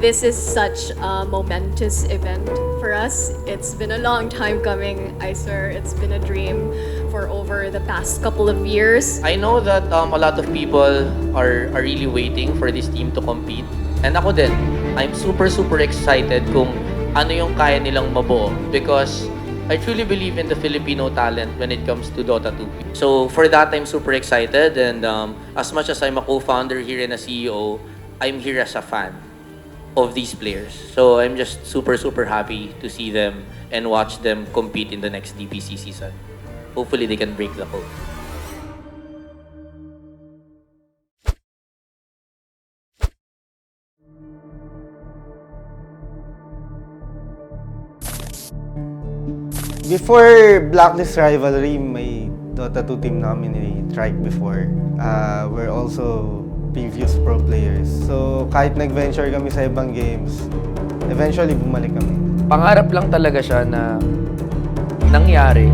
This is such a momentous event for us. It's been a long time coming, I swear. It's been a dream for over the past couple of years. I know that a lot of people are really waiting for this team to compete. And ako din, I'm super excited kung ano yung kaya nilang mabuo because I truly believe in the Filipino talent when it comes to Dota 2. So for that, I'm super excited, and as much as I'm a co-founder here and a CEO, I'm here as a fan of these players. So I'm just super happy to see them and watch them compete in the next DPC season. Hopefully they can break the code. Before Blacklist Rivalry, may Dota 2 team namin ni-trike before. We're also previous pro players. So kahit nag-venture kami sa ibang games, eventually bumalik kami. Pangarap lang talaga siya na nangyari,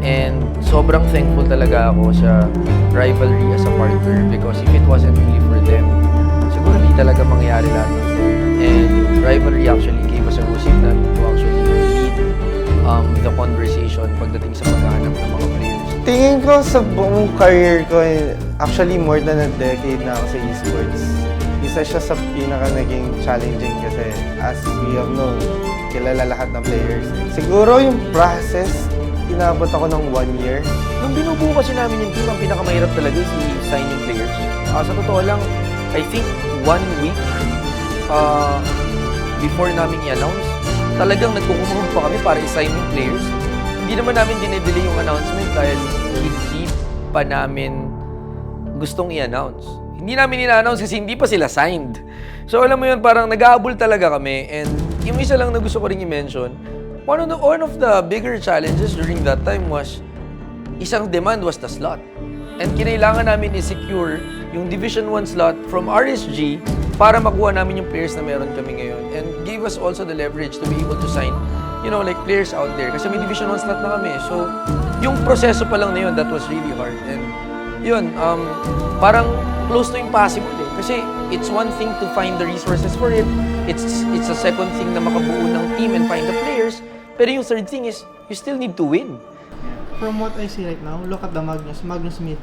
and sobrang thankful talaga ako sa Rivalry as a partner because if it wasn't really for them, siguro hindi talaga mangyari lahat ng to. And Rivalry actually gave us a go signal to actually lead the conversation pagdating sa paghahanap ng mga players. Tingin ko sa buong career ko, actually more than a decade na ako sa esports. Isa siya sa pinaka naging challenging kasi as we have known, kilala lahat ng players. Siguro yung process, inabot ako ng 1 year. Nung binubuo kasi namin yung team, ang pinakamahirap talaga is i-sign yung players. Sa totoo lang, I think 1 week before namin i-announce, talagang nagkukumahon pa kami para i-sign yung players. Hindi naman namin dinedelay yung announcement dahil hindi pa namin gustong i-announce. Hindi namin ina-announce kasi hindi pa sila signed. So alam mo yun, parang nag-aabol talaga kami. And yung isa lang na gusto ko rin i-mention, one of the bigger challenges during that time was, isang demand was the slot. And kinailangan namin i-secure yung Division 1 slot from RSG para makuha namin yung players na meron kami ngayon. And gave us also the leverage to be able to sign, like players out there. Kasi may Division 1 slot na kami. So, yung proseso pa lang na yun, that was really hard. And yun, parang close to impossible eh. Kasi it's one thing to find the resources for it. It's a second thing na makabuo ng team and find the players. Pero yung third thing is, you still need to win. From what I see right now, look at the Magnus. Magnus mid.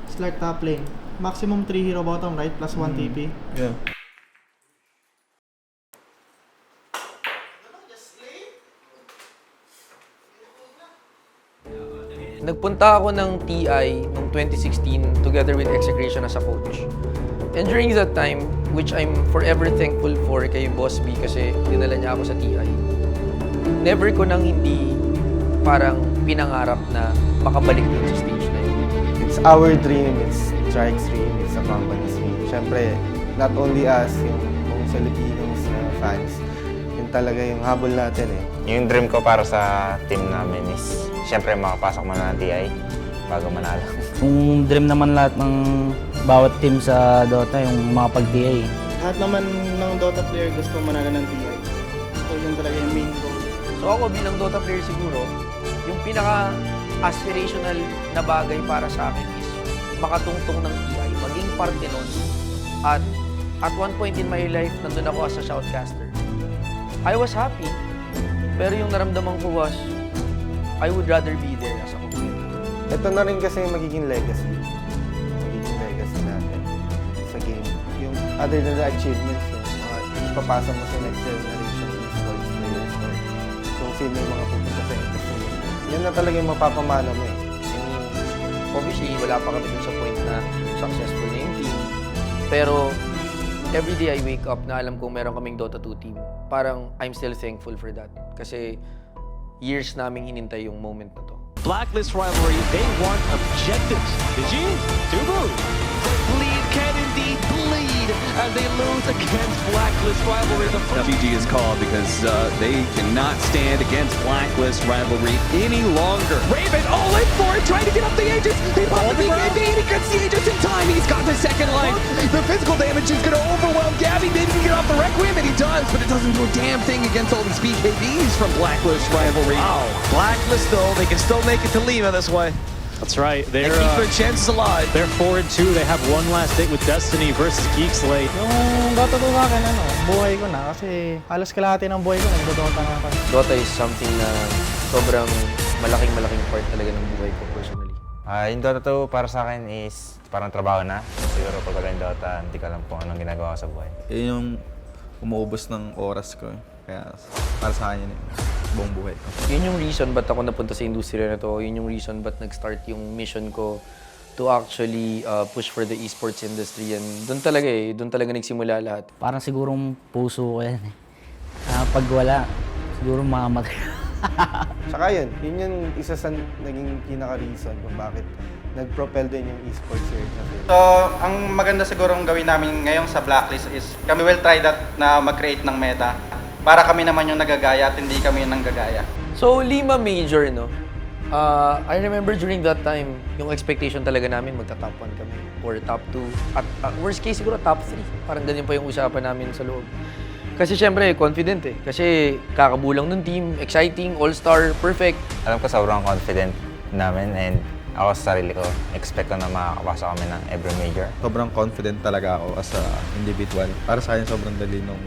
It's like top lane. Maximum 3 hero bottom, right? Plus 1 TP. Yeah. Nagpunta ako ng TI noong 2016 together with Execration as a coach. And during that time, which I'm forever thankful for kay Boss B kasi dinala niya ako sa TI, never ko nang hindi parang pinangarap na makabalik din sa stage na yun. It's our dream, it's Trike's dream, it's a company's dream. Siyempre, not only us, yung Filipinos na fans, yun talaga yung habol natin eh. Yung dream ko para sa team namin is siyempre makapasok muna ng TI bago manalo. Yung dream naman lahat ng bawat team sa Dota, yung mga pag-TA. Lahat naman ng Dota player gusto manalo ng TI. So yun talaga yung main goal. So ako bilang Dota player siguro, yung pinaka-aspirational na bagay para sa akin is makatungtong ng TI, maging parte nun. At one point in my life, nandun ako as a shoutcaster. I was happy, pero yung naramdaman ko was, I would rather be there as a competitor. Ito na rin kasi yung magiging legacy. Magiging legacy natin sa game. Yung other than the achievements, yung mga ipapasa mo sa next generation of sports players or kung sino yung mga pupunta sa industry. Yan na talaga yung mapapamana mo eh. I mean, obviously, wala pa kami dun sa point na successful na yung team. Pero, every day I wake up na alam kong meron kaming Dota 2 team. Parang, I'm still thankful for that. Kasi, years naming hinintay yung moment na to. Blacklist Rivalry, they want objectives. Did you? Tubu. Bleed can indeed bleed as they lose against Blacklist Rivalry. GG is called because they cannot stand against Blacklist Rivalry any longer. Raven all in for it, trying to get up the Aegis. He popped the BKB, he gets the Aegis in time. He's got the second life. The physical damage is going to overwhelm Gabby. Maybe he can get off the Requiem, and he does, but it doesn't do a damn thing against all these BKBs from Blacklist Rivalry. Wow. Blacklist, though, they can still make it to Lima this way. That's right. They keep their chances alive. They're 4-2. They have one last date with Destiny versus Geek Slate. Yung Dota 2 sa akin, buhay ko na. Kasi halos kalahati ng buhay ko, nagdo-Dota na ako. Dota is something na sobrang malaking part talaga ng buhay ko personally. Yung Dota 2 para sa akin is parang trabaho na. Siguro pag wala yung Dota, hindi ka alam kung anong ginagawa ko sa buhay. Yun yung umuubos ng oras ko. Kaya para sa akin yun buong buhay ko. Yun yung reason ba't ako napunta sa industriya na to. Yun yung reason ba't nag-start yung mission ko to actually push for the esports industry. And doon talaga nagsimula lahat. Parang sigurong puso ko yan eh. Pag wala, siguro mamamatay. Tsaka yun yung isa sa naging pinaka-reason kung bakit nag-propel din yung esports here. So, ang maganda sigurong gawin namin ngayon sa Blacklist is kami will try that na mag-create ng meta para kami naman yung nagagaya at hindi kami yung nanggagaya. So, 5 major, no? I remember during that time, yung expectation talaga namin magta-top 1 kami or top 2. At worst case siguro top 3. Parang ganyan pa yung usapan namin sa loob. Kasi syempre, confident eh. Kasi kakabulang ng team, exciting, all-star, perfect. Alam ko sobrang confident namin and ako sa sarili ko, expect ko na makakapasa kami ng every major. Sobrang confident talaga ako as a individual. Para sa akin, sobrang dali nung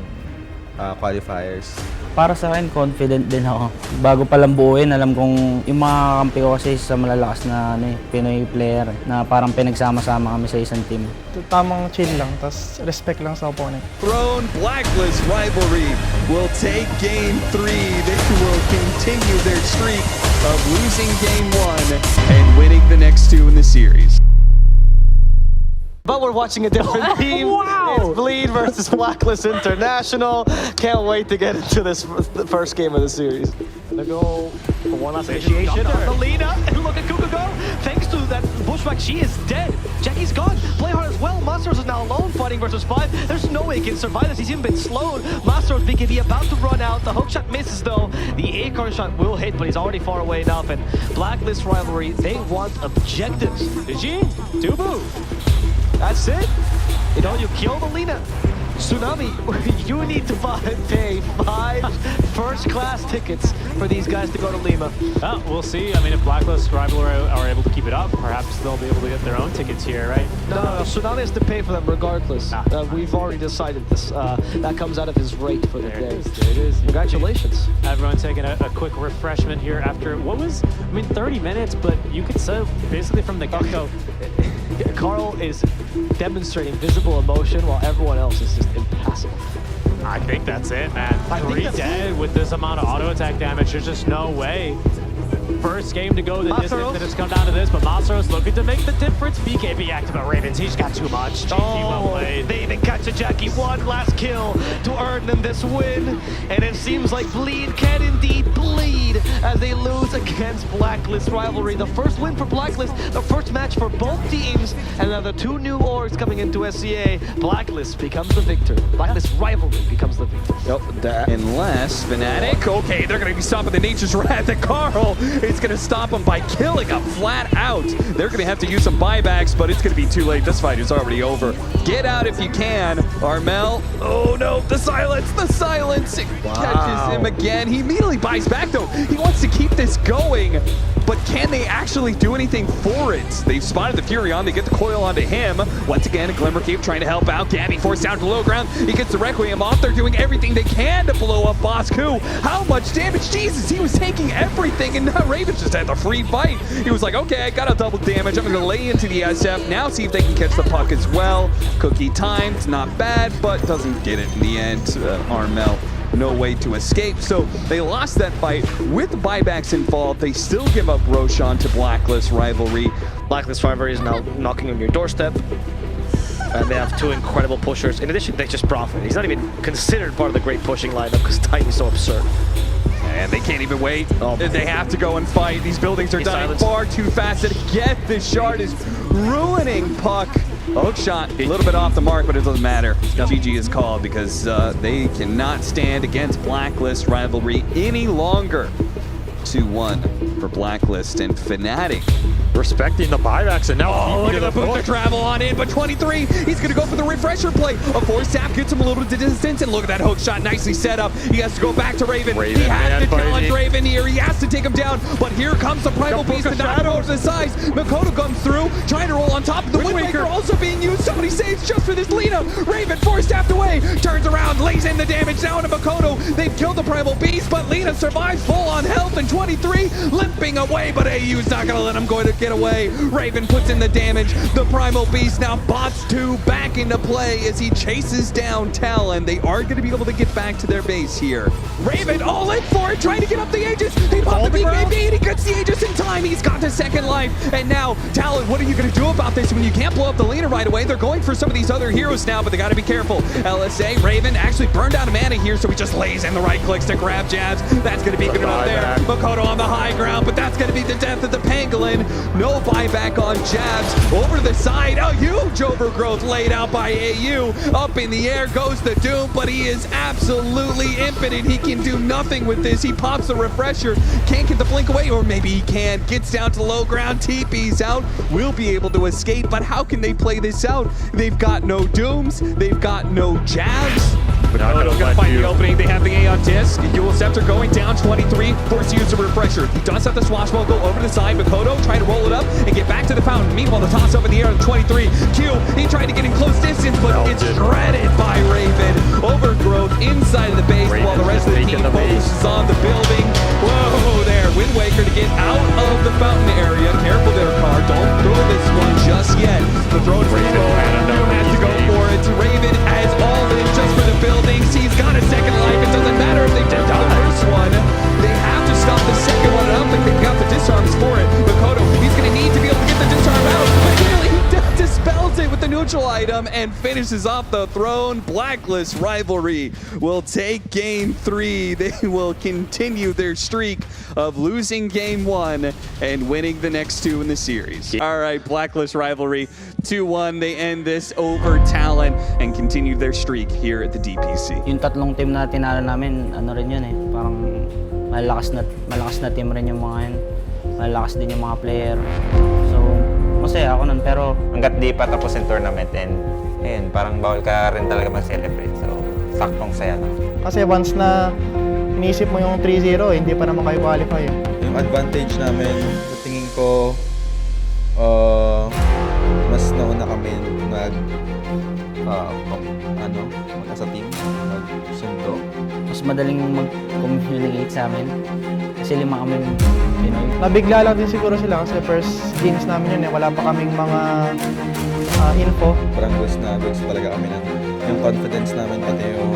qualifiers. Para sa akin, confident din ako. Bago palang buuin, alam kong yung mga kampi ko kasi sa malalakas na Pinoy player na parang pinagsama-sama kami sa isang team. Tamang chill lang, tas respect lang sa opponent. Throne Blacklist Rivalry will take Game 3. They will continue their streak of losing Game 1 and winning the next 2 in the series. But we're watching a different team. Wow! It's Bleed versus Blacklist International. Can't wait to get into this the first game of the series. Gonna go for one last initiation on the Lina, and look at Kuka go. Thanks to that pushback, she is dead. Jackie's gone. Play hard as well. Masters is now alone fighting versus 5. There's no way he can survive this. He's even been slowed. Masters BKB about to run out. The hook shot misses though. The acorn shot will hit, but he's already far away enough. And Blacklist Rivalry, they want objectives. Digi, Dubu. That's it. You know, you kill the Lina. Tsunami, you need to pay 5 first-class tickets for these guys to go to Lima. We'll see. I mean, if Blacklist Rivalry are able to keep it up, perhaps they'll be able to get their own tickets here, right? No, Tsunami has to pay for them regardless. We've already decided this. That comes out of his rate for the day. There it is. Congratulations. Everyone taking a quick refreshment here after what was, 30 minutes, but you could say basically from the get-go. Carl is demonstrating visible emotion while everyone else is just impassive. I think that's it, man. 3 dead with this amount of auto attack damage. There's just no way. First game to go the distance that it's come down to this, but Masaros looking to make the difference. BKB active at Ravens. He's got too much. GG well played. They even catch a Jackie. One last kill to earn them this win. And it seems like Bleed can indeed bleed as they lose against Blacklist Rivalry. The first win for Blacklist, the first match for both teams, and now the 2 new orgs coming into SEA. Blacklist becomes the victor. Blacklist Rivalry becomes the victor. Unless Fnatic, okay, they're going to be stopping the Nature's Wrath, and Carl is going to stop him by killing him flat out. They're going to have to use some buybacks, but it's going to be too late. This fight is already over. Get out if you can. Armel, oh no, the silence. It catches him again. He immediately buys back though. He wants to keep this going, but can they actually do anything for it? They've spotted the Furion. They get the coil onto him. Once again, a Glimmer Cape trying to help out. Gabby forced down to low ground. He gets the Requiem off. They're doing everything they can to blow up Bosku. How much damage? Jesus, he was taking everything, and now Ravens just had the free fight. He was like, okay, I got a double damage. I'm going to lay into the SF. Now see if they can catch the puck as well. Cookie timed, not bad, but doesn't get it in the end. Armel, no way to escape. So they lost that fight with buybacks involved. They still give up Roshan to Blacklist Rivalry. Blacklist Rivalry is now knocking on your doorstep. And they have 2 incredible pushers. In addition, they just profit. He's not even considered part of the great pushing lineup because time is so absurd. And they can't even wait. They have to go and fight. These buildings are dying far too fast. And get this shard is ruining Puck. Hook shot, a little bit off the mark, but it doesn't matter. GG is called because they cannot stand against Blacklist Rivalry any longer. 2-1 for Blacklist, and Fnatic respecting the buybacks, and now Look at the booster travel on in, but 23, he's going to go for the refresher play. A force tap gets him a little bit of distance, and look at that hook shot, nicely set up. He has to go back to Raven. He has to challenge Raven here. He has to take him down, but here comes the Primal Beast to knock him over to the sides. Makoto comes through, trying to roll on top of the Wind Waker also being used. Somebody saves just for this Lina. Raven force tapped away, turns around, lays in the damage down to Makoto. They've killed the Primal Beast, but Lina survives full on health, and 23 limping away, but AU's not going to let him go to get away. Raven puts in the damage. The Primal Beast now bots 2 back into play as he chases down Talon. They are going to be able to get back to their base here. Raven all in for it, trying to get up the Aegis. He popped the BKB and he gets the Aegis in time. He's got the second life. And now, Talon, what are you going to do about this when you can't blow up the Lina right away? They're going for some of these other heroes now, but they got to be careful. LSA, Raven actually burned out of mana here, so he just lays in the right clicks to grab jabs. That's going to be good enough there. Makoto on the high ground, but that's going to be the death of the Pangolin. No buyback on jabs. Over to the side, a huge overgrowth laid out by AU. Up in the air goes the Doom, but he is absolutely impotent. He can do nothing with this. He pops the refresher, can't get the blink away, or maybe he can. Gets down to the low ground, TP's out, will be able to escape, but how can they play this out? They've got no Dooms, they've got no jabs. Makoto's gonna find the opening. They have the A on disc. Dual Scepter going down 23. Forced to use the refresher. He does have the swashbuckle over to the side. Makoto trying to roll it up and get back to the fountain. Meanwhile, the toss up in the air of 23. Q, he tried to get in close distance, but it's shredded by Raven. Overgrowth inside of the base while the rest of the team focuses on the building. Whoa there. Wind Waker to get out of the fountain area. Careful there, Car. Don't throw this one just yet. The throw for Raven has to go for it. Raven has all in just for the building. He's got a second life. It doesn't matter if they did the first one. They have to stop the second one. I don't think they've got the disarms for it. Makoto, he's going to need to be able to get the disarm out. But he dispels it with the neutral item and finishes off the throne. Blacklist Rivalry will take game 3. They will continue their streak of losing game 1 and winning the next 2 in the series. All right, Blacklist Rivalry 2-1. They end this over Talon and continue their streak here at the DPC. Yung tatlong team na tinalo namin, ano rin yun eh, parang malakas na team rin yung mga yun. Malakas din yung mga player. So, masaya ako nun, pero Hanggat di pa tapos yung tournament, and ayun, parang bawal ka rin talaga mag-celebrate. So, saktong saya lang. Kasi once na inisip mo yung 3-0, hindi pa naman kayo qualify. Yung advantage namin, sa tingin ko, mas nauna kami sa team, magsundo. mas madaling mag-communicate sa amin. Kasi 5 kami Pinoy. Nabigla lang din siguro sila kasi first games namin yun eh. Wala pa kaming mga info. Parang goods talaga kami ng yung confidence namin, pati yung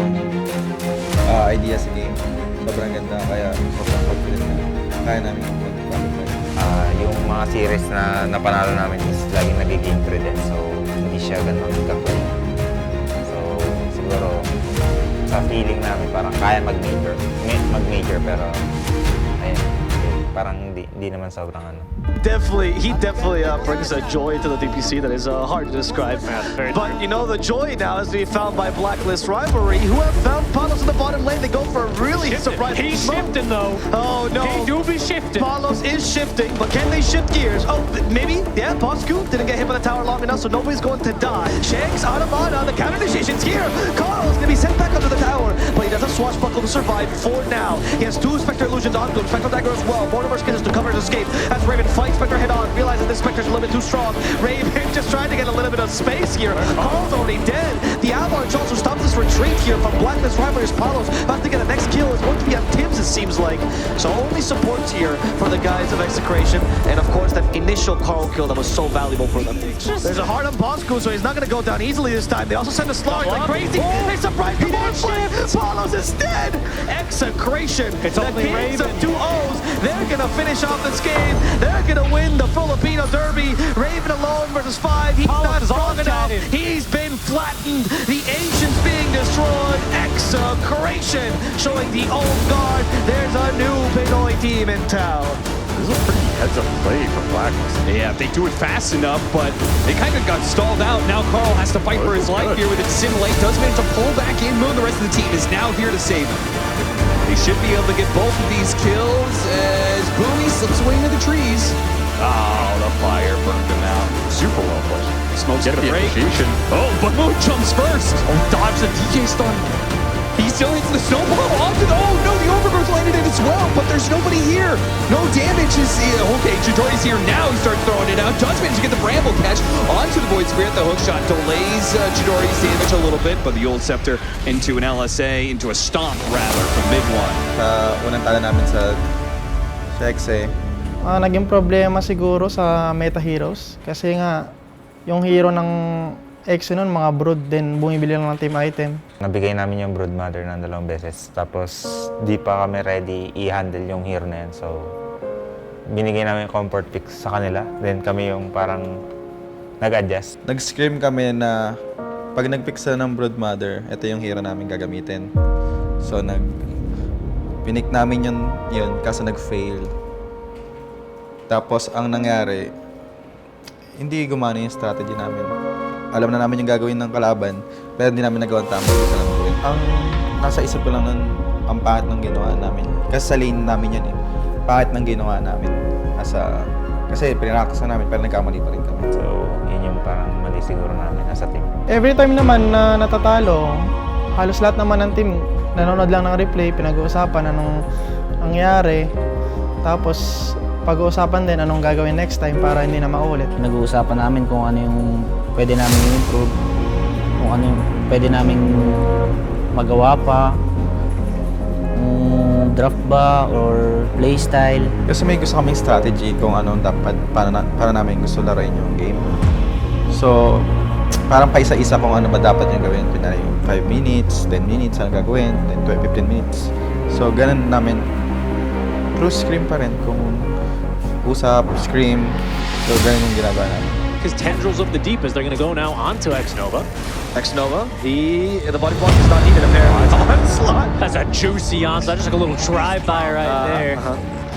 idea sa game. Sobrang ganda, kaya sobrang confident na kaya namin mag-qualify. Yung mga series na napanalo namin is laging nag-game 3 din, so hindi siya ganun ka-play. So siguro sa feeling namin parang kaya mag-major pero ayun, parang hindi naman sobrang ano. He definitely brings a joy to the DPC that is hard to describe. But you know, the joy now is to be found by Blacklist Rivalry, who have found Palos in the bottom lane. They go for a really surprising. He's shifting though. Oh no. He do be shifting. Palos is shifting, but can they shift gears? Oh, maybe. Yeah, Bosku didn't get hit by the tower long enough, so nobody's going to die. Shanks out of mana. The counter initiation's here. Carl's gonna be sent back under the tower, but he does have swashbuckle to survive for now. He has 2 Spectre Illusions on him, Spectre Dagger as well. Mortimer's Kiss to cover his escape as Raven fights Spectre head on, realizing this Spectre's a little bit too strong. Raven just trying to get a little bit of space here. Carl's already dead. The Avalanche also stops this retreat here from Blacklist Rivalry's Palos. About to get a next kill is going to be on Tibbs, it seems like. So only supports here for the guys of Execration, and of course that initial Carl kill that was so valuable for them. There's a hard on Bosku, so he's not going to go down easily this time. They also send a slug like crazy. They surprise the board play. Palos is dead. Execration. It's the only Kings of Raven. 2 O's. They're going to finish off this game. They're going to win the Filipino Derby. Raven alone versus 5. He's not strong enough. He's been flattened. The Ancients being destroyed. Execration showing the old guard. There's a new Pinoy team in town. This is a pretty heads-up play from Blacklist. Yeah, they do it fast enough, but they kind of got stalled out. Now Carl has to fight for his life here with its Simulate. Does manage to pull back in. Moon, the rest of the team is now here to save him. They should be able to get both of these kills as Boomy slips away into the trees. Oh, the fire burned him out. Super well played. Smokes get a break. Oh, but Moon jumps first. Oh, dodge the DK stun. He still hits the snowball onto the... Oh, no, the overgrowth landed it as well, but there's nobody here. No damage is... Okay, Chidori's here now. He starts throwing it out. Does manage to get the Bramble catch onto the Void Spirit. The hook shot delays Chidori's damage a little bit, but the old Scepter into an LSA, into a stomp, rather, from mid-1. Unang tala namin sa XA. Naging problema siguro sa Meta Heroes kasi nga yung hero ng X nun, mga brood din, bumibili lang ng team item. Nabigay namin yung brood mother ng 2 beses. Tapos di pa kami ready i-handle yung hero na yan. So binigay namin comfort fix sa kanila. Then kami yung parang nag-adjust. Nag-scream kami na pag nag-fix na ng brood mother, ito yung hero namin gagamitin. So pinik namin yun kaso nag-fail. Tapos ang nangyari, hindi gumana yung strategy namin. Alam na namin yung gagawin ng kalaban, pero hindi namin nagawa ang tama sa gawin. Ang nasa isip ko lang nun, ang pangit ng ginawa namin. Kasi sa lane namin yun eh. Pangit ng ginawa namin. Kasi pinirakas na namin, pero nagkamali pa rin kami. So yun yung parang mali siguro namin as a team. Every time naman na natatalo, halos lahat naman ng team nanonood lang ng replay, pinag-uusapan anong nangyari. Tapos pag-uusapan din anong gagawin next time para hindi na maulit. Nag-uusapan namin kung ano yung pwede namin i-improve, kung ano yung pwede namin magawa pa, draft ba or playstyle. Kasi may gusto kaming strategy kung anong dapat para namin gusto laruin yung game. So, parang paisa-isa kung ano ba dapat yung gawin. Pinari yung 5 minutes, 10 minutes, ano gagawin, then 15 minutes. So, ganun namin. Through scream pa rin kung usap, scream, so ganun yung ginagawa namin. His tendrils of the deep as they're going to go now onto X-Nova. X-Nova, the body block is not needed apparently. Onslaught. That's a juicy onslaught, just like a little drive-by right there.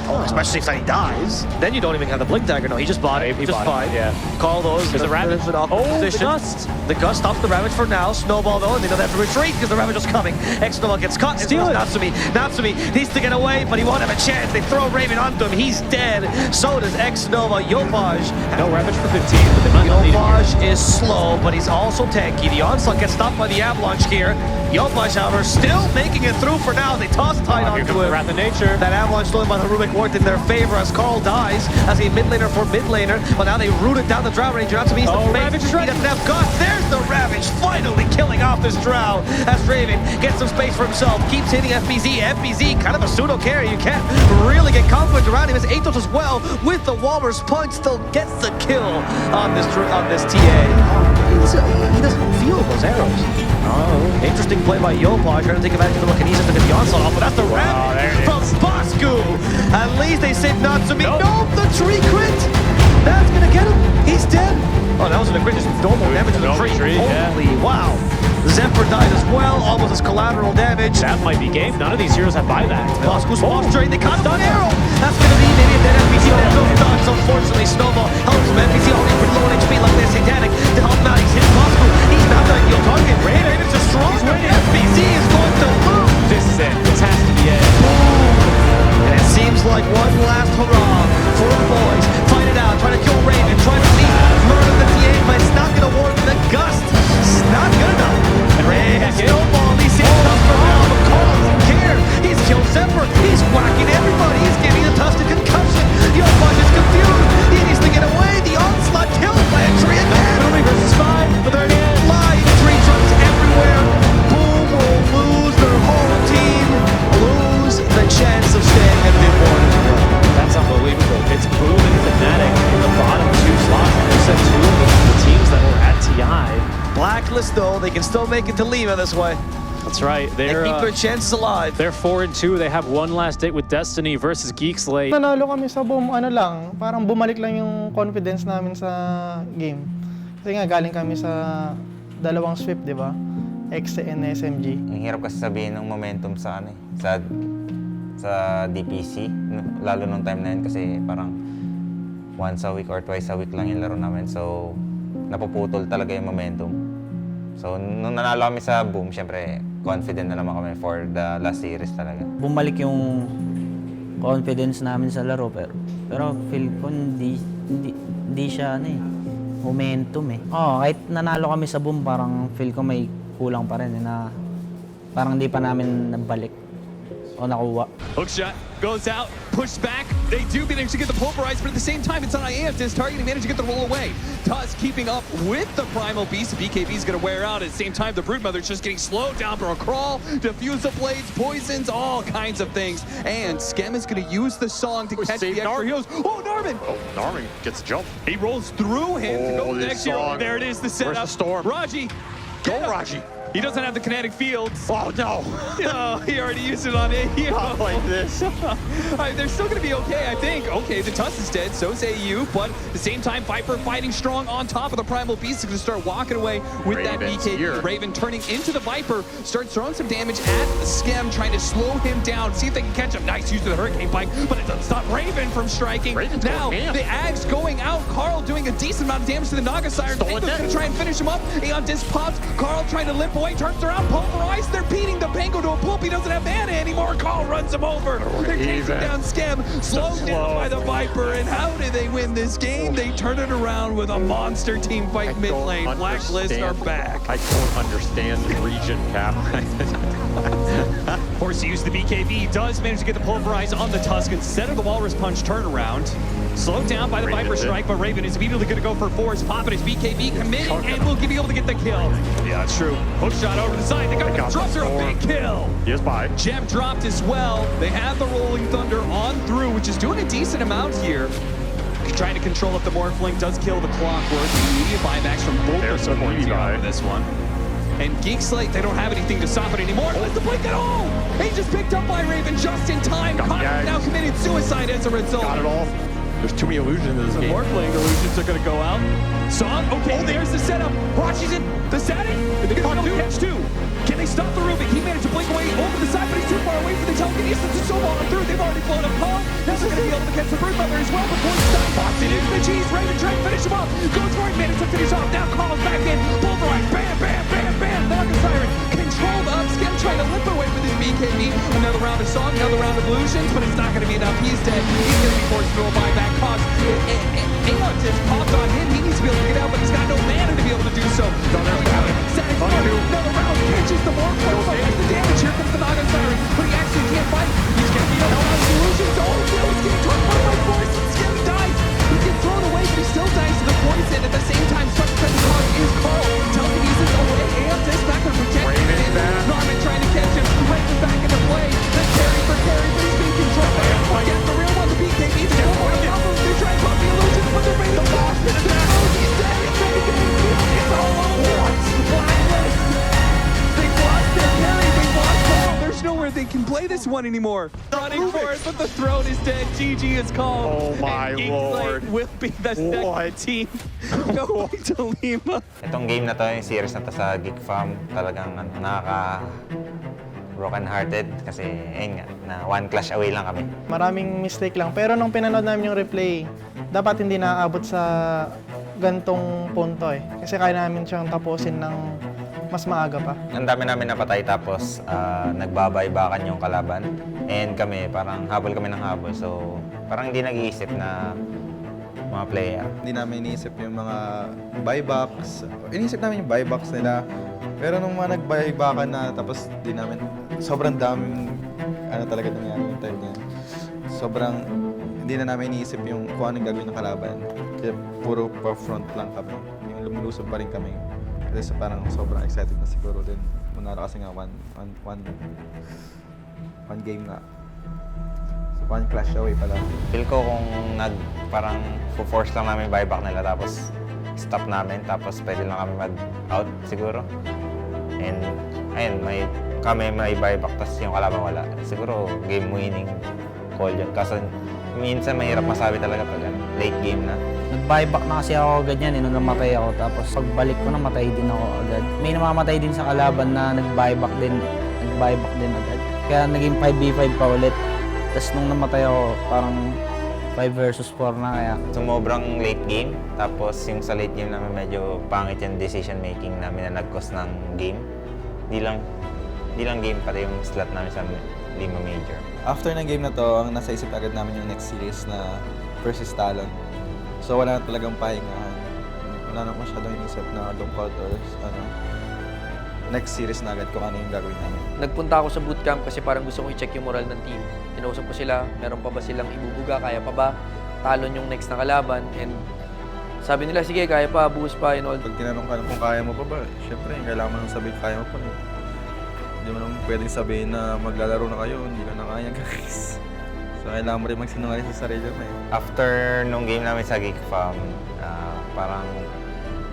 Oh, especially if he dies, then you don't even have the blink dagger. No, he just bought it. He just bought it. Yeah. Call those. There's a Ravage. The Gust. The Gust stops the Ravage for now. Snowball though, and they know they have to retreat because the Ravage is coming. X-Nova gets caught. Steal it. Natsumi needs to get away, but he won't have a chance. They throw Raven onto him. He's dead. So does X-Nova. Yopaj. No Ravage for 15, but they might not need it. Yopaj is slow, but he's also tanky. The onslaught gets stopped by the avalanche here. Yopaj, however, still making it through for now. They toss Tide onto him. Wrath of Nature. That avalanche stolen by the Rubik worked in their favor as Carl dies as a mid laner for mid laner. But now they rooted down the Drow Ranger. Not to be Ravage is ready. He doesn't have guts. There's the Ravage finally killing off this Drow as Raven gets some space for himself. Keeps hitting FBZ. FBZ kind of a pseudo carry. You can't really get confident around him as Atos as well with the Walrus punch still gets the kill on this TA. He doesn't feel those arrows. Oh, interesting play by Yopaj, trying to take advantage of the Kinesis to get the onslaught off, but that's the Ravage from Bosku. At least they saved Natsumi. Nope, the tree crit. That's gonna get him. He's dead. Oh, that wasn't a crit, just normal damage to the tree. Holy wow. Zephyr died as well, almost as collateral damage. That might be game. None of these heroes have buybacks. Bosku's off straight. They caught him on arrow. That's gonna be maybe a dead NPC. There's no dodge. Unfortunately, Snowball helps him. NPC already pretty low on HP like this. Satanic to help him out. He's hitting Bosku. He's not the ideal target. Raven's a strong. FBZ is going to lose. This is it. This has to be it. And it seems like one last hurrah for the boys. Fight it out. Try to kill Raven. Try to leave. Murder the TA, but it's not gonna work. The Gust. It's not good enough. And Raven Snowball. He's seen enough for now, but Carl doesn't care. He's killed Zephyr. He's whacking everybody. He's giving a Tusk a concussion. Yopaj is confused. He needs to get away. The onslaught kills Landry again. 3 versus 5, but they're in. Live tree trunks everywhere. Boom will lose their whole team. Lose the chance of staying at mid one as well. That's unbelievable. It's Boom and Fnatic in the bottom 2 slots. They said 2 of the teams that were at TI. Blacklist though, they can still make it to Lima this way. That's right. They keep their chances alive. They're 4-2. They have one last date with Destiny versus Geekslate. Nanalo kami sa boom, parang bumalik lang yung confidence namin sa game. Kasi nga galing kami sa dalawang sweep, di ba? XC and SMG. Ang hirap kasi sabihin ng momentum sa sa DPC, lalo nung time na yun kasi parang once a week or twice a week lang yung laro namin. So, napuputol talaga yung momentum. So, nung nanalo kami sa boom, syempre, confident na naman kami for the last series talaga. Bumalik yung confidence namin sa laro. Pero feel ko hindi siya momentum eh. Kahit nanalo kami sa boom, parang feel ko may kulang pa rin na parang hindi pa namin nabalik o nakuha. Hook shot goes out, pushed back. They do manage to get the pulverize, but at the same time, it's on Iantis targeting, managed to get the roll away. Tuz keeping up with the Primal Beast. BKB's gonna wear out. At the same time, the Broodmother's just getting slowed down for a crawl, diffuse the blades, poisons, all kinds of things. And Skem is gonna use the song to catch the extra heroes. Oh, Narman! Oh, Narman gets jumped. He rolls through him to go to the this next hero. song. There it is, the setup. Where's the storm? Raji! Go, Raji! He doesn't have the kinetic fields. Oh, no! Oh, he already used it on AU. Not like this. They're still going to be okay, I think. Okay, the Tuz is dead, so is AU, but at the same time, Viper fighting strong on top of the Primal Beast is going to start walking away with that BK. Here. Raven turning into the Viper, starts throwing some damage at Skem, trying to slow him down, see if they can catch him. Nice use of the Hurricane Pike, but it doesn't stop Raven from striking. Raven's now, going, the Ags going out, Carl doing a decent amount of damage to the Naga Siren. Pango's going to try and finish him up. Aeon Disc pops, Carl trying to limp away, turns around, pulverized. They're beating the Pango to a pulp. He doesn't have mana anymore. Carl runs him over. They're chasing down Skem, slowed down by the Viper. And how did they win this game? They turn it around with a monster team fight mid lane. Blacklist are back. I don't understand the region cap. Horsey used the BKB, does manage to get the pulverize on the Tusk instead of the Walrus Punch turnaround. Slowed down by the Viper Strike, but Raven is immediately going to go for force. Popping his BKB, committing, and will be able to get the kill. Yeah, that's true. Hook shot over the side. They got the Disruptor, a big kill. He is by. Gem dropped as well. They have the Rolling Thunder on through, which is doing a decent amount here. Trying to control if the Morphling does kill the Clockwork. Immediate buybacks from both of them for this one. And Geek Slate, they don't have anything to stop it anymore. Let's the blink at all! He just picked up by Raven just in time. Connor now committed suicide as a result. Got it all. There's too many illusions in this game. Morphling illusions are going to go out. Song, okay, there's the setup. Rachi's in the static. They're going to catch two. Can they stop the Rubik? He managed to blink away over the side, but he's too far away for the telekinesis to so on through. They've already blown up Paul. Now they're going to be able to catch the Broodmother as well before he stops. Box it into the cheese. Raven trying to finish him off. Goes for it, managed to finish off. Now Carl's back in. Pulverize. Bam, bam, bam, bam. Naga Siren controlled up. Skem trying to limp away with his BKB. Another round of Song, another round of illusions, but it's not going to be enough. He's dead. He's going to be forced to go buyback cost. Aeon just popped on him. He needs to be able to get out, but he's got no mana to be able to do so. Another round catches the Morphling. That's the damage. Here comes the Naga Siren, but he actually can't fight. He's going to be able to have illusions. Oh, no, he's getting torn by force. Skem dies. He gets thrown away, but he still dies to the poison. At the same time, such a cause is Carl. Telekinesis away. Aeon just back and protecting him. Norman trying to catch him. Raven back into play. The carry for carry, but he's being controlled. Forget the real one, the BKB. They're trying to pop the illusions, but they're ready to pop. He's dead. It's ready to get it's all over. Blacklist. They've lost their carry. They've lost Carl. There's nowhere they can play this one anymore. Running for it, but the throne is dead. GG is called. Oh my and lord. Will be the second team going to Lima. Itong game na to, yung series na to sa Geek Farm, talagang nakaka broken-hearted kasi ayun nga, na one clash away lang kami. Maraming mistake lang. Pero nung pinanood namin yung replay, dapat hindi naaabot sa gantong punto eh. Kasi kaya namin siyang tapusin ng mas maaga pa. Ang dami namin napatay tapos nagbabaybakan yung kalaban. And kami, parang habol kami ng habol. So, parang hindi nag-iisip na mga player. Hindi namin iniisip yung mga buybacks. Iniisip namin yung buybacks nila. Pero nung mga nagbaybakan na tapos di namin, sobrang daming talaga nangyari yung time niya. Sobrang hindi na namin iniisip yung kung anong gagawin ng kalaban. Kaya puro pa-front lang kami. Yung lumulusog pa rin kami. Kasi parang sobrang excited na siguro din. Manalo kasi nga one game nga. So one clash away pala. Feel ko kung parang force lang namin buyback nila tapos stop namin tapos pwede lang kami mag-out siguro. And ayun, kami may buyback tapos yung kalaban wala. Siguro game winning call yun. Kaso minsan mahirap masabi talaga pag late game na. Nag-buyback na kasi ako agad yan, nung namatay ako. Tapos pagbalik ko, namatay din ako agad. May namamatay din sa kalaban na nag-buyback din agad. Kaya naging 5v5 pa ulit. Tapos nung namatay ako, parang 5 versus 4 na kaya. Sumobrang late game. Tapos yung sa late game namin medyo pangit yung decision making namin na nag-cause ng game. Di lang game pati yung slot namin sa Lima Major. After ng game na to, ang nasa isip agad namin yung next series na versus Talon. So wala na talagang pahingahan. Wala na masyadong inisip na lungkot or next series na agad kung ano yung gagawin namin. Nagpunta ako sa bootcamp kasi parang gusto kong i-check yung moral ng team. Kinausap ko sila, meron pa ba silang ibubuga, kaya pa ba? Talon yung next na kalaban, and sabi nila, sige, kaya pa, buhos pa, and all. Pag tinanong ka kung kaya mo pa ba, syempre, kailangan mo nang sabihin kaya mo pa. Hindi mo naman pwedeng sabihin na maglalaro na kayo, hindi ka na kaya, guys. So, kailangan mo rin magsinungaling sa sarili mo. After nung game namin sa Geek Farm, parang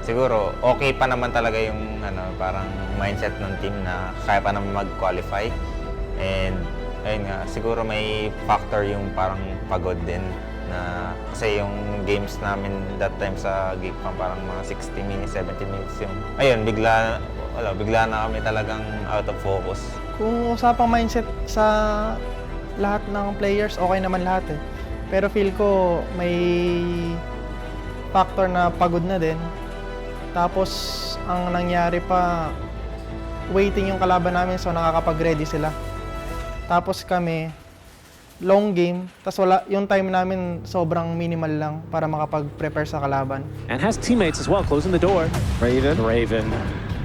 siguro okay pa naman talaga yung parang mindset ng team na kaya pa naman mag-qualify. And ayun nga, siguro may factor yung parang pagod din na kasi yung games namin that time sa Geek Farm parang mga 60 minutes, 70 minutes yung ayun, bigla na kami talagang out of focus. Kung usapang mindset sa lahat ng players, okay naman lahat eh. Pero feel ko may factor na pagod na din. Tapos ang nangyari pa, waiting yung kalaban namin so nakakapag-ready sila. Tapos kami, long game, tas wala, yung time namin sobrang minimal lang para makapag-prepare sa kalaban. And has teammates as well, closing the door. Raven.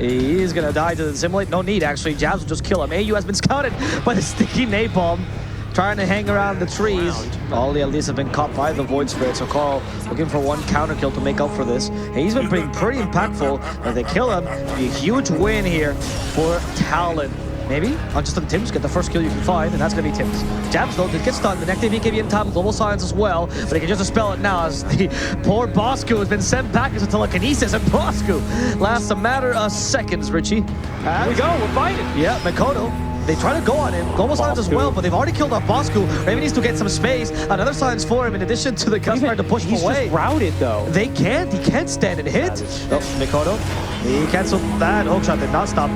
He's gonna die to simulate. No need, actually. Jabs will just kill him. AU has been scouted by the sticky napalm. Trying to hang around the trees. All the elites have been caught by the Void Spirit, so Carl looking for one counter kill to make up for this. He's been pretty impactful. If they kill him, it'll be a huge win here for Talon. Maybe? I'll just let Tim's get the first kill you can find, and that's going to be Tim's. Jabs, though, did get stunned. The next BKB in time, Global Silence as well, but he can just dispel it now as the poor Bosku has been sent back into telekinesis, and Bosku lasts a matter of seconds, Richie. Here we go, we're fighting. Yeah, Makoto. They try to go on him. Global Silence as well, but they've already killed off Bosku. Raven needs to get some space. Another silence for him in addition to the customer to push him away. He's just routed, though. They can't. He can't stand and hit. Oh, Makoto. He canceled that. Hook shot did not stop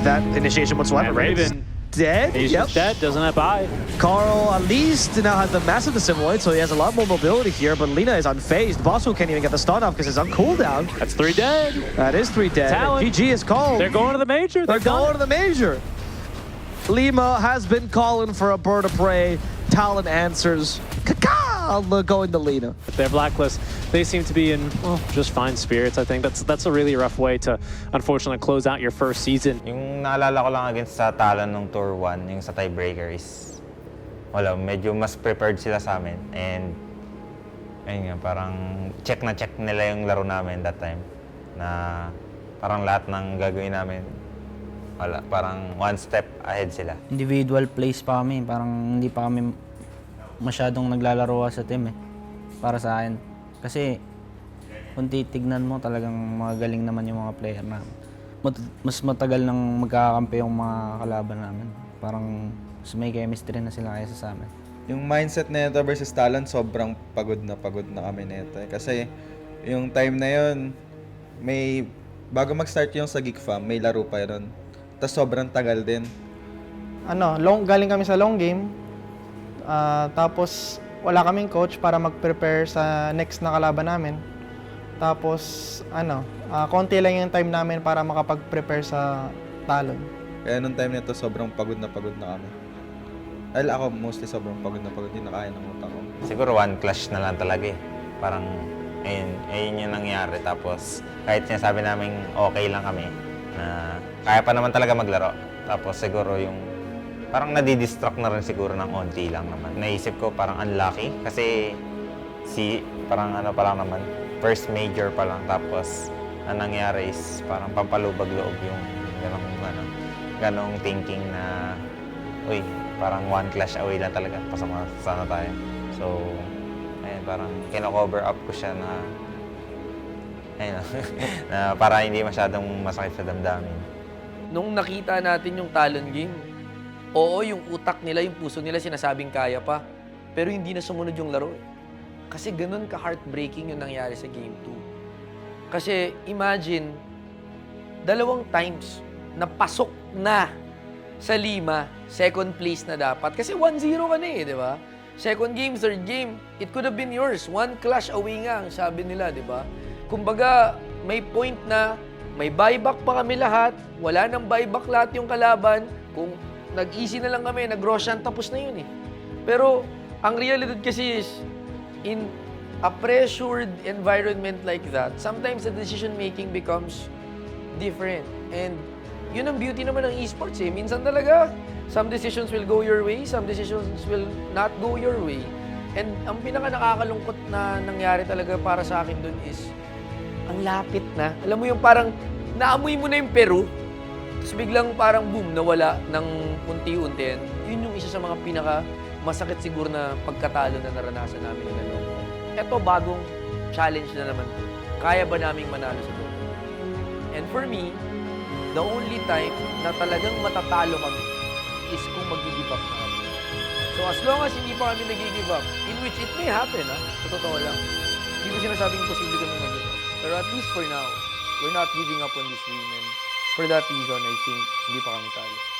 that initiation whatsoever. And Raven dead. He's just dead, doesn't have buy. Carl at least now has the massive dissimulate, so he has a lot more mobility here, but Lina is unfazed. Bosco can't even get the stun off because it's on cooldown. That's 3 dead. That is 3 dead. Talon. GG is called. They're going to the major. They're going to the major. Lima has been calling for a bird of prey. Talon answers. Going to Lina. Their Blacklist, they seem to be in just fine spirits. I think that's a really rough way to unfortunately close out your first season. Yung naalala ko lang against sa Talon nung Tour 1, yung sa tiebreaker is medyo mas prepared sila sa amin. And ayun nga, parang check nila yung laro namin that time. Na parang lahat ng gagawin namin, parang one step ahead sila. Individual plays pa kami, parang hindi pa kami masyadong naglalaro sa team para sa akin. Kasi kung titignan mo, talagang magaling naman yung mga player namin. Mas matagal nang magkakampi yung mga kalaban namin. Parang mas may chemistry na sila kaysa sa amin. Yung mindset na ito versus Talon, sobrang pagod na kami nito. Kasi yung time na yun, bago mag-start yung sa Geek Farm, may laro pa yun. Tapos sobrang tagal din. Galing kami sa long game. Tapos wala kaming coach para mag-prepare sa next na kalaban namin. Tapos konti lang yung time namin para makapag-prepare sa Talon. Kaya nung time nito sobrang pagod na kami. Ako mostly sobrang pagod na hindi na kaya ng utak ko. Siguro one clash na lang talaga Parang ayun yung nangyari. Tapos kahit sinasabi namin okay lang kami na kaya pa naman talaga maglaro. Tapos siguro yung parang nadidistract na rin siguro ng onti lang naman. Naisip ko parang unlucky kasi parang pa lang naman, first major pa lang. Tapos ang nangyari is parang pampalubag loob yung ganong thinking na parang one clash away lang talaga, pasama sana tayo. So, ayun, parang kino-cover up ko siya na na para hindi masyadong masakit sa damdamin. Nung nakita natin yung Talon game, oo, yung utak nila, yung puso nila sinasabing kaya pa. Pero hindi na sumunod yung laro. Kasi ganun ka-heartbreaking yung nangyari sa Game 2. Kasi imagine, 2 times na pasok na sa Lima, second place na dapat. Kasi 1-0 ka na di ba? Second game, third game, it could have been yours. One clash away nga, ang sabi nila, di ba? Kumbaga, may point na may buyback pa kami lahat, wala nang buyback lahat yung kalaban. Kung nag-easy na lang kami, nag-Roshan, tapos na yun eh. Pero, ang realidad kasi is, in a pressured environment like that, sometimes the decision-making becomes different. And yun ang beauty naman ng esports eh. Minsan talaga, some decisions will go your way, some decisions will not go your way. And ang pinaka nakakalungkot na nangyari talaga para sa akin dun is, ang lapit na. Alam mo yung parang, naamoy mo na yung Peru, tapos biglang parang boom, nawala ng unti-unti. Yun yung isa sa mga pinaka masakit siguro na pagkatalo na naranasan namin ng ano. Ito, bagong challenge na naman. Kaya ba naming manalo sa DOTA? And for me, the only time na talagang matatalo kami is kung mag-give up na kami. So as long as hindi pa kami nag-give up, in which it may happen, sa totoo lang. Hindi ko sinasabing posible kami mag-give up. Pero at least for now, we're not giving up on this dream. And for that reason, I think hindi pa kami talo.